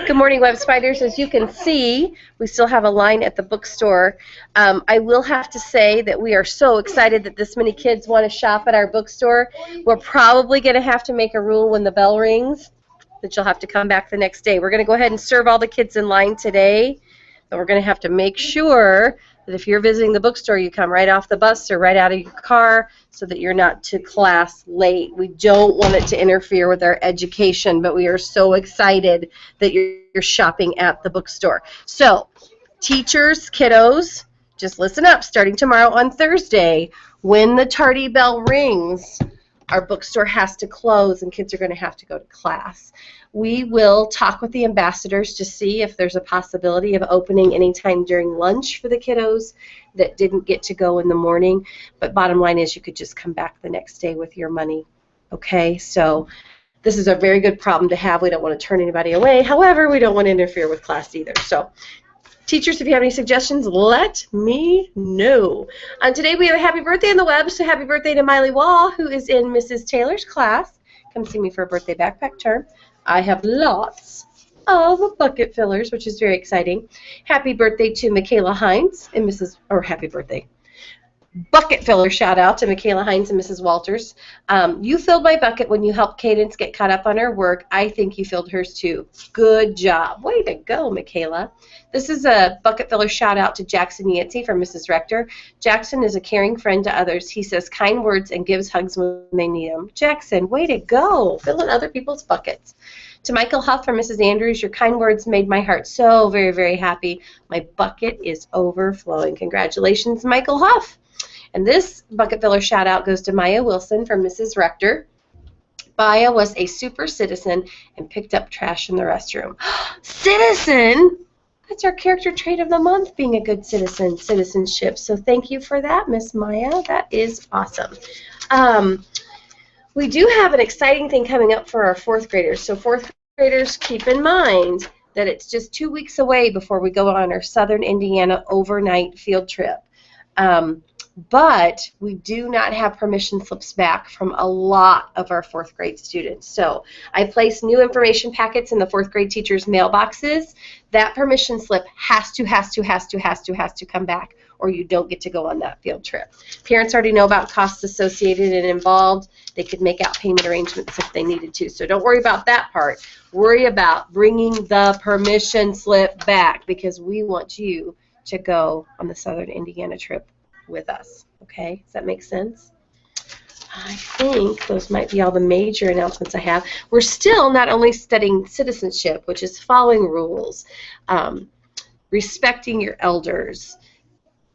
Good morning, Web Spiders. As you can see, we still have a line at the bookstore. I will have to say that we are so excited that this many kids want to shop at our bookstore. We're probably going to have to make a rule when the bell rings that you'll have to come back the next day. We're going to go ahead and serve all the kids in line today, but we're going to have to make sure that if you're visiting the bookstore, you come right off the bus or right out of your car so that you're not to class late. We don't want it to interfere with our education, but we are so excited that you're shopping at the bookstore. So, teachers, kiddos, just listen up. Starting tomorrow on Thursday, when the tardy bell rings, our bookstore has to close and kids are going to have to go to class. We will talk with the ambassadors to see if there's a possibility of opening anytime during lunch for the kiddos that didn't get to go in the morning. But bottom line is you could just come back the next day with your money. Okay, so this is a very good problem to have. We don't want to turn anybody away. However, we don't want to interfere with class either. So, teachers, if you have any suggestions, let me know. Today we have a happy birthday on the web, so happy birthday to Miley Wall, who is in Mrs. Taylor's class. Come see me for a birthday backpack term. I have lots of bucket fillers, which is very exciting. Happy birthday to Michaela Hines and happy birthday. Bucket filler shout out to Michaela Hines and Mrs. Walters. You filled my bucket when you helped Cadence get caught up on her work. I think you filled hers too. Good job. Way to go, Michaela. This is a bucket filler shout out to Jackson Yancey from Mrs. Rector. Jackson is a caring friend to others. He says kind words and gives hugs when they need them. Jackson, way to go. Filling other people's buckets. To Michael Huff from Mrs. Andrews, your kind words made my heart so very, very happy. My bucket is overflowing. Congratulations, Michael Huff. And this bucket filler shout out goes to Maya Wilson from Mrs. Rector. Maya was a super citizen and picked up trash in the restroom. Citizen? That's our character trait of the month, being a good citizen, citizenship. So thank you for that, Miss Maya. That is awesome. We do have an exciting thing coming up for our fourth graders. So fourth graders, keep in mind that it's just 2 weeks away before we go on our Southern Indiana overnight field trip. But we do not have permission slips back from a lot of our fourth grade students. So I place new information packets in the fourth grade teachers' mailboxes. That permission slip has to come back, or you don't get to go on that field trip. Parents already know about costs associated and involved. They could make out payment arrangements if they needed to. So don't worry about that part. Worry about bringing the permission slip back, because we want you to go on the Southern Indiana trip with us. Okay, does that make sense? I think those might be all the major announcements I have. We're still not only studying citizenship, which is following rules, respecting your elders,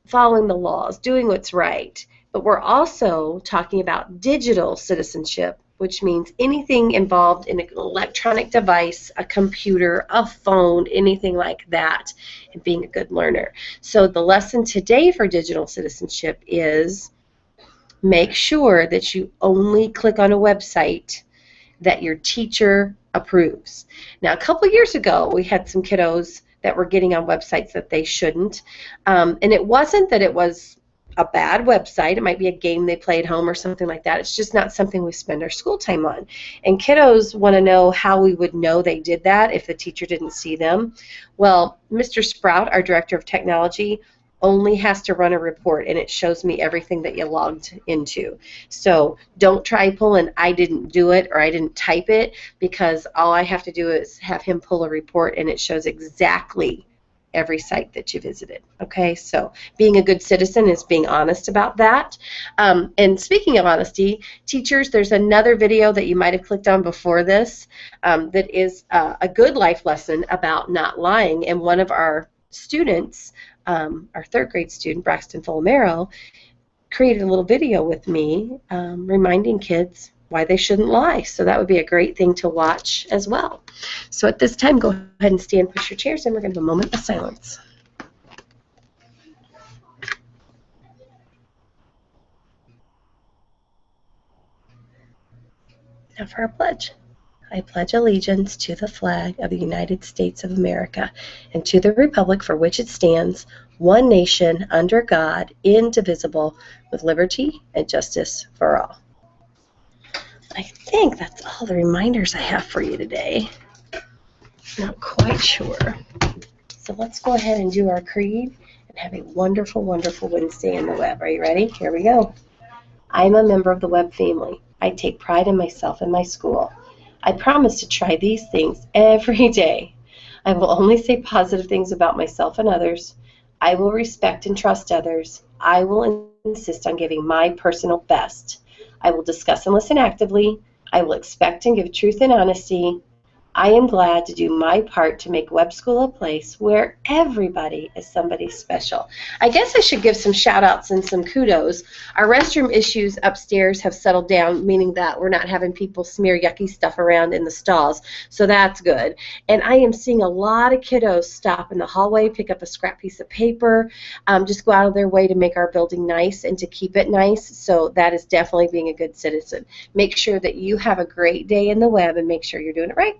following the laws, doing what's right, but we're also talking about digital citizenship, which means anything involved in an electronic device, a computer, a phone, anything like that, and being a good learner. So the lesson today for digital citizenship is make sure that you only click on a website that your teacher approves. Now, a couple years ago, we had some kiddos that were getting on websites that they shouldn't, and it wasn't that it was a bad website. It might be a game they play at home or something like that. It's just not something we spend our school time on. And kiddos want to know how we would know they did that if the teacher didn't see them. Well, Mr. Sprout, our director of technology, only has to run a report, and it shows me everything that you logged into. So don't try pulling I didn't do it or I didn't type it, because all I have to do is have him pull a report, and it shows exactly every site that you visited. Okay, so being a good citizen is being honest about that. And speaking of honesty, teachers, there's another video that you might have clicked on before this that is a good life lesson about not lying. And one of our students, our third grade student, Braxton Fulmero, created a little video with me reminding kids why they shouldn't lie. So that would be a great thing to watch as well. So at this time, go ahead and stand, push your chairs, and we're going to have a moment of silence. Now for our pledge. I pledge allegiance to the flag of the United States of America and to the republic for which it stands, one nation, under God, indivisible, with liberty and justice for all. I think that's all the reminders I have for you today. Not quite sure. So let's go ahead and do our creed and have a wonderful, wonderful Wednesday in the web. Are you ready? Here we go. I am a member of the web family. I take pride in myself and my school. I promise to try these things every day. I will only say positive things about myself and others. I will respect and trust others. I will insist on giving my personal best. I will discuss and listen actively. I will expect and give truth and honesty. I am glad to do my part to make web school a place where everybody is somebody special. I guess I should give some shout outs and some kudos. Our restroom issues upstairs have settled down, meaning that we're not having people smear yucky stuff around in the stalls, so that's good. And I am seeing a lot of kiddos stop in the hallway, pick up a scrap piece of paper, just go out of their way to make our building nice and to keep it nice, so that is definitely being a good citizen. Make sure that you have a great day in the web and make sure you're doing it right.